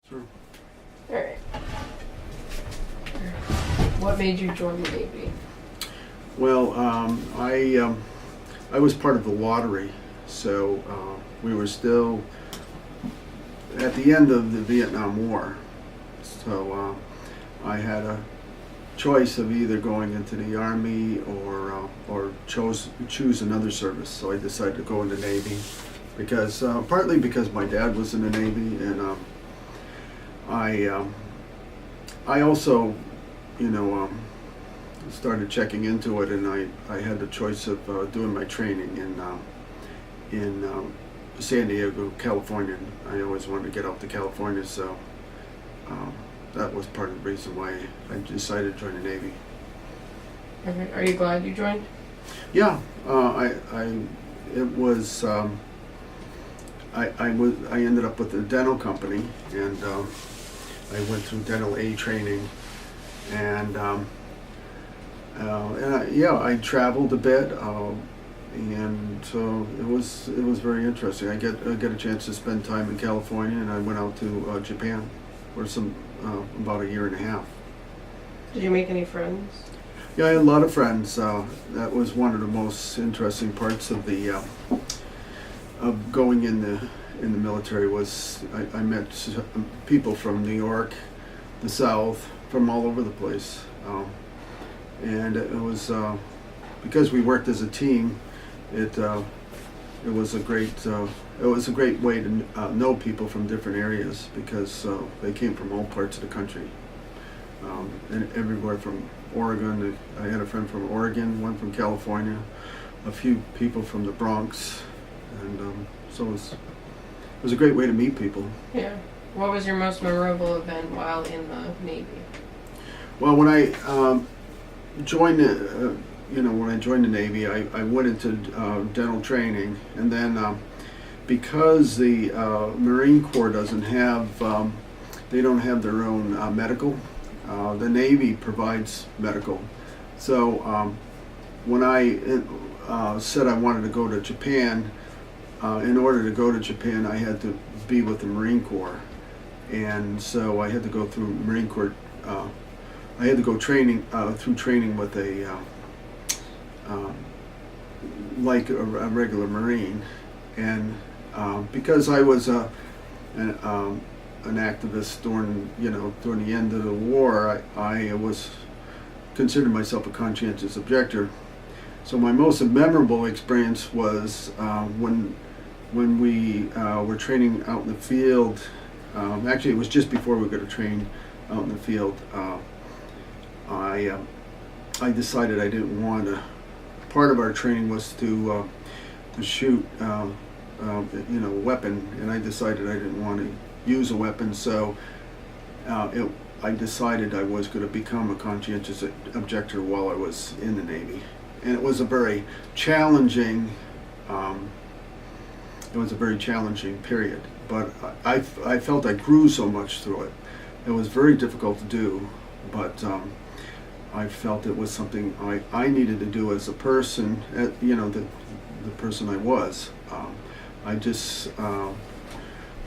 Sure. All right. What made you join the Navy? Well, I was part of the lottery, so we were still at the end of the Vietnam War. So I had a choice of either going into the Army or choose another service. So I decided to go in the Navy because partly because my dad was in the Navy, and I also, started checking into it, and I had the choice of doing my training in San Diego, California. I always wanted to get out to California, so that was part of the reason why I decided to join the Navy. Okay. Are you glad you joined? Yeah, I ended up with a dental company, and I went through dental A training, and I traveled a bit, and so it was very interesting. I get a chance to spend time in California, and I went out to Japan for about a year and a half. Did you make any friends? Yeah, I had a lot of friends. That was one of the most interesting parts of the of going in the military. Was I met people from New York, the South, from all over the place, and it was because we worked as a team. It was a great way to know people from different areas, because they came from all parts of the country, and everywhere from Oregon. I had a friend from Oregon, one from California, a few people from the Bronx, and so it was a great way to meet people. Yeah. What was your most memorable event while in the Navy? Well, when I joined the Navy, I went into dental training, and then because the Marine Corps doesn't have, they don't have their own medical. The Navy provides medical. So when I said I wanted to go to Japan, in order to go to Japan, I had to be with the Marine Corps, and so I had to go through Marine Corps. I had to go through training with like a regular Marine, and because I was an activist during the end of the war, I was considered myself a conscientious objector. So my most memorable experience was when we were training out in the field. Actually, it was just before we got to train out in the field. I decided I didn't want to. Part of our training was to shoot a weapon, and I decided I didn't want to use a weapon. So I decided I was going to become a conscientious objector while I was in the Navy, and it was a very challenging. It was a very challenging period, but I felt I grew so much through it. It was very difficult to do, but I felt it was something I needed to do as a person, the person I was. I just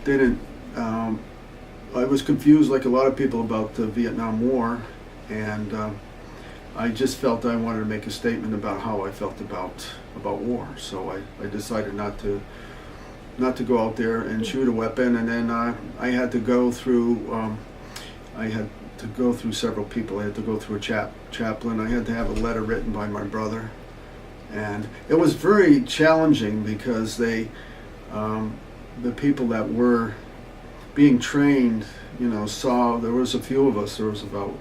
didn't, I was confused like a lot of people about the Vietnam War, and I just felt I wanted to make a statement about how I felt about war. So I decided not to go out there and shoot a weapon, and then I had to go through several people. I had to go through a chaplain. I had to have a letter written by my brother, and it was very challenging because the people that were being trained, saw there was a few of us. There was about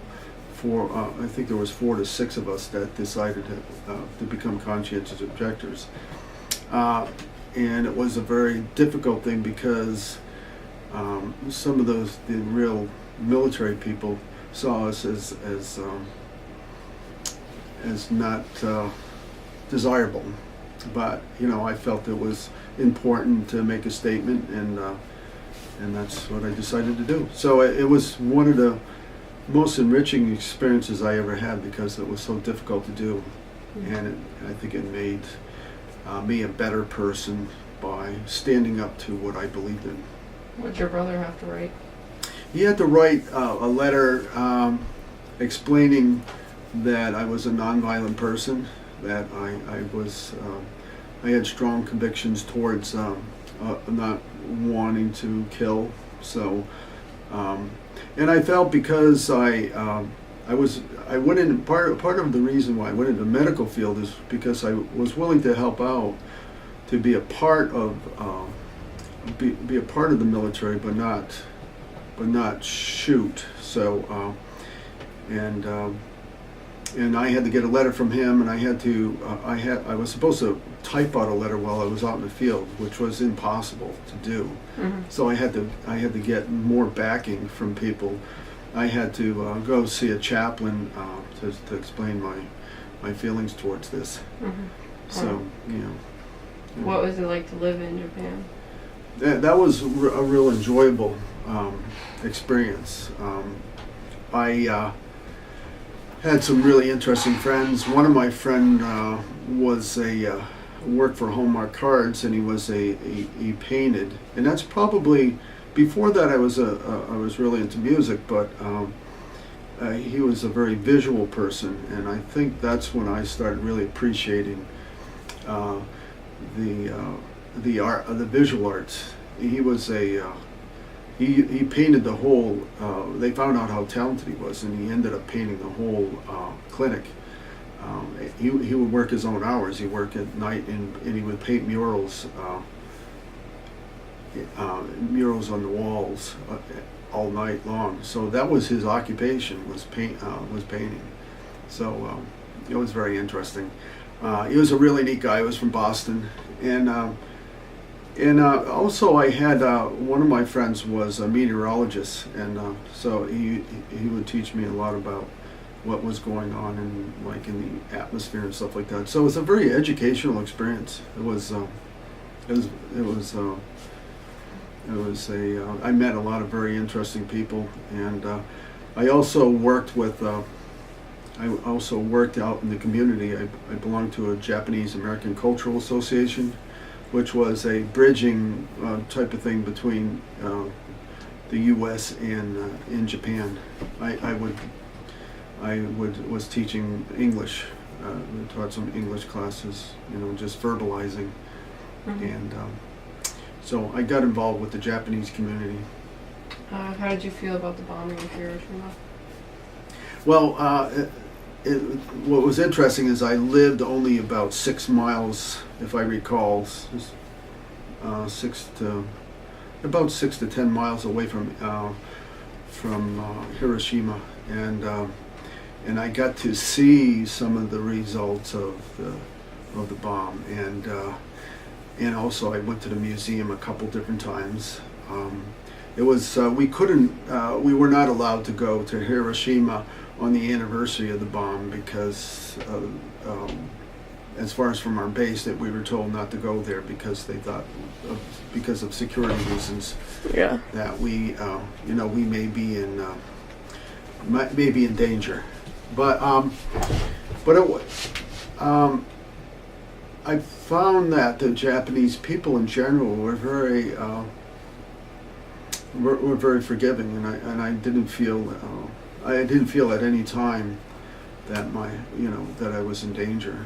four. I think there was 4 to 6 of us that decided to become conscientious objectors, and it was a very difficult thing because some of the real military people saw us as not desirable, but I felt it was important to make a statement, and that's what I decided to do. So it was one of the most enriching experiences I ever had, because it was so difficult to do, and I think it made me a better person by standing up to what I believed in. What'd your brother have to write? He had to write a letter explaining that I was a nonviolent person, that I was I had strong convictions towards not wanting to kill. So, and I felt because I went in part of the reason why I went into the medical field is because I was willing to help out, to be a part of be a part of the military, but not shoot. So and I had to get a letter from him, and I had to I was supposed to type out a letter while I was out in the field, which was impossible to do. Mm-hmm. So I had to get more backing from people. I had to go see a chaplain to explain my feelings towards this. Mm-hmm. So What was it like to live in Japan? that was a real enjoyable experience. I had some really interesting friends. One of my friend was worked for Hallmark Cards, and he painted, and that's probably before that I was really into music, but he was a very visual person, and I think that's when I started really appreciating the art, the visual arts. He was he painted the whole. They found out how talented he was, and he ended up painting the whole clinic. He would work his own hours. He'd work at night, and he would paint murals on the walls all night long. So that was his occupation, was painting. So it was very interesting. He was a really neat guy. He was from Boston, and also I had one of my friends was a meteorologist, and so he would teach me a lot about what was going on in the atmosphere and stuff like that. So it was a very educational experience. I met a lot of very interesting people, and I also worked out in the community. I belonged to a Japanese American Cultural Association, which was a bridging type of thing between the U.S. and in Japan. I was teaching English. We taught some English classes, just verbalizing, Mm-hmm. and so I got involved with the Japanese community. How did you feel about the bombing of Hiroshima? Well, what was interesting is I lived only about 6 miles, if I recall, about 6 to 10 miles away from Hiroshima, and I got to see some of the results of the bomb, and also I went to the museum a couple different times. It was we were not allowed to go to Hiroshima on the anniversary of the bomb because as far as from our base, that we were told not to go there because they thought because of security reasons, Yeah. that we may be in danger. But I found that the Japanese people in general were very forgiving, and I didn't feel at any time that that I was in danger.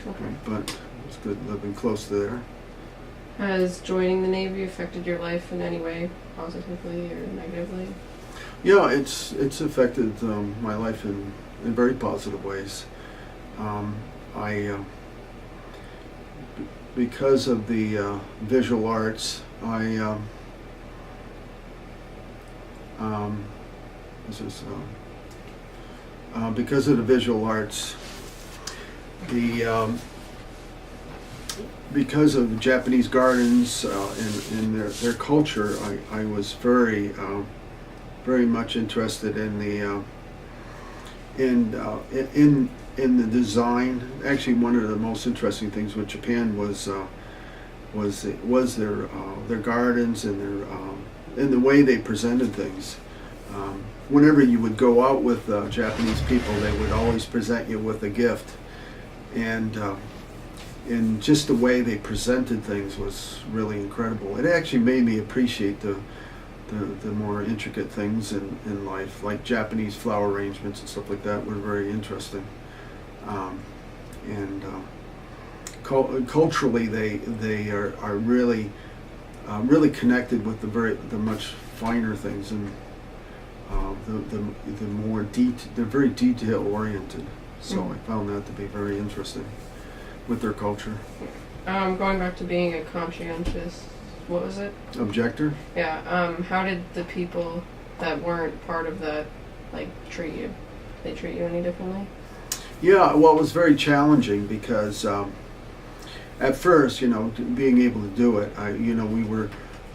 Okay. But it was good living close to there. Has joining the Navy affected your life in any way, positively or negatively? Yeah, it's affected my life in very positive ways. Because of the visual arts, because of the visual arts, because of the Japanese gardens and their culture, I was very much interested in the design. Actually, one of the most interesting things with Japan was their gardens and the way they presented things. Whenever you would go out with Japanese people, they would always present you with a gift, and just the way they presented things was really incredible. It actually made me appreciate the more intricate things in life, like Japanese flower arrangements and stuff like that, were very interesting. And culturally, they are really connected with the much finer things, and the more they're very detail oriented. So I found that to be very interesting with their culture. Going back to being a conscientious, what was it? Objector? Yeah. How did the people that weren't part of that, like, treat you? They treat you any differently? Yeah, well, it was very challenging because at first, being able to do it,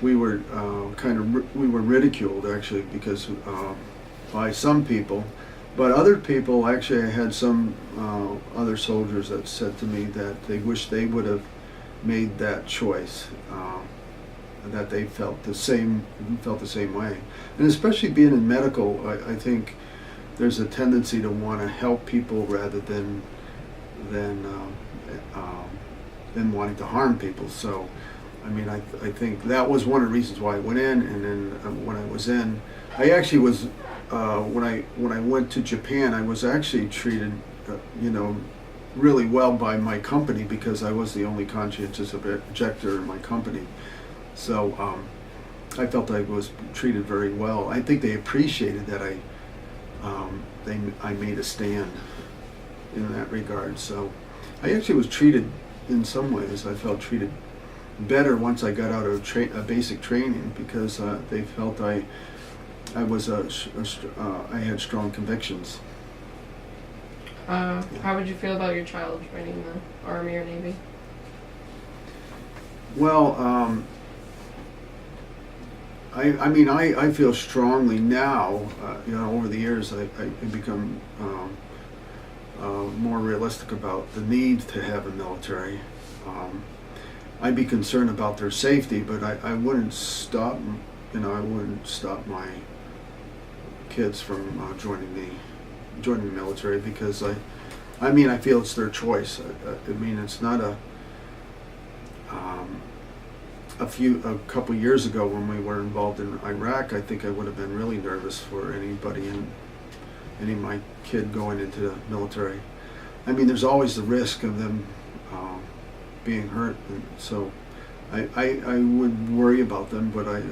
we were ridiculed actually because by some people, but other people actually, I had some other soldiers that said to me that they wish they would have made that choice, that they felt the same way, and especially being in medical, I think there's a tendency to want to help people rather than wanting to harm people. So, I mean, I think that was one of the reasons why I went in. And then when I was in, I actually was when I went to Japan, I was actually treated, really well by my company because I was the only conscientious objector in my company. So I felt I was treated very well. I think they appreciated that I made a stand in that regard. So I actually was treated, in some ways, I felt treated better once I got out of basic training because they felt I had strong convictions. How would you feel about your child joining the Army or Navy? Well, I feel strongly now, over the years I become more realistic about the need to have a military. I'd be concerned about their safety, but I wouldn't stop, I wouldn't stop my kids from joining the military because I feel it's their choice. It's not a couple years ago when we were involved in Iraq, I think I would have been really nervous for any of my kid going into the military. There's always the risk of them being hurt, and so I would worry about them, but I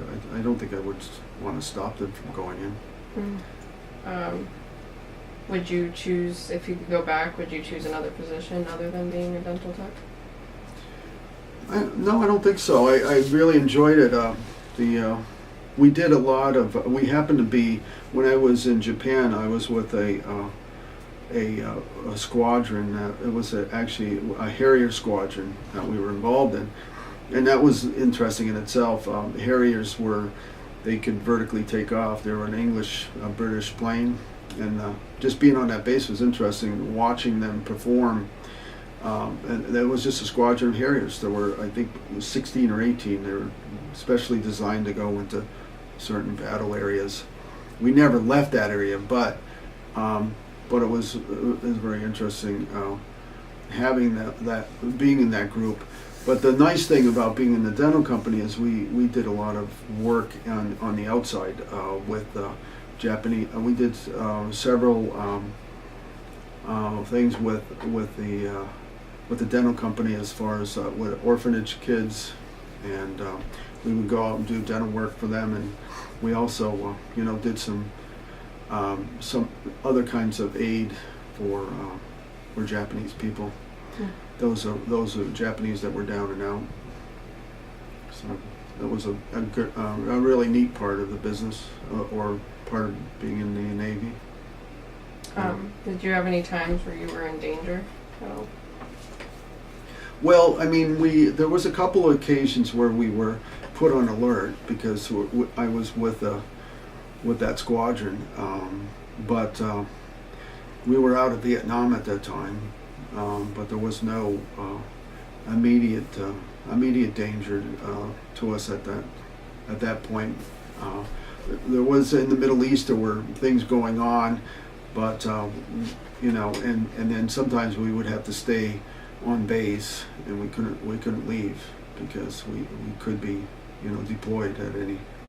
don't think I would want to stop them from going in. Would you choose, if you could go back, would you choose another position other than being a dental tech? No, I don't think so. I really enjoyed it. We did a lot of. We happened to be, when I was in Japan, I was with a squadron. It was actually a Harrier squadron that we were involved in, and that was interesting in itself. Harriers they could vertically take off. They were an English British plane, and just being on that base was interesting. Watching them perform. And that was just a squadron of Harriers. There were, I think, 16 or 18. They were specially designed to go into certain battle areas. We never left that area, but it was very interesting having that being in that group. But the nice thing about being in the dental company is we did a lot of work on the outside with Japanese. We did several things with the dental company as far as with orphanage kids, and we would go out and do dental work for them, and we also did some other kinds of aid for Japanese people. Those are Japanese that were down and out. So that was a really neat part of the business, or part of being in the Navy. Did you have any times where you were in danger at all? Well, there was a couple of occasions where we were put on alert because I was with that squadron, but we were out of Vietnam at that time, but there was no immediate danger to us at that point. There was, in the Middle East, there were things going on, but and then sometimes we would have to stay on base, and we couldn't leave because we could be deployed at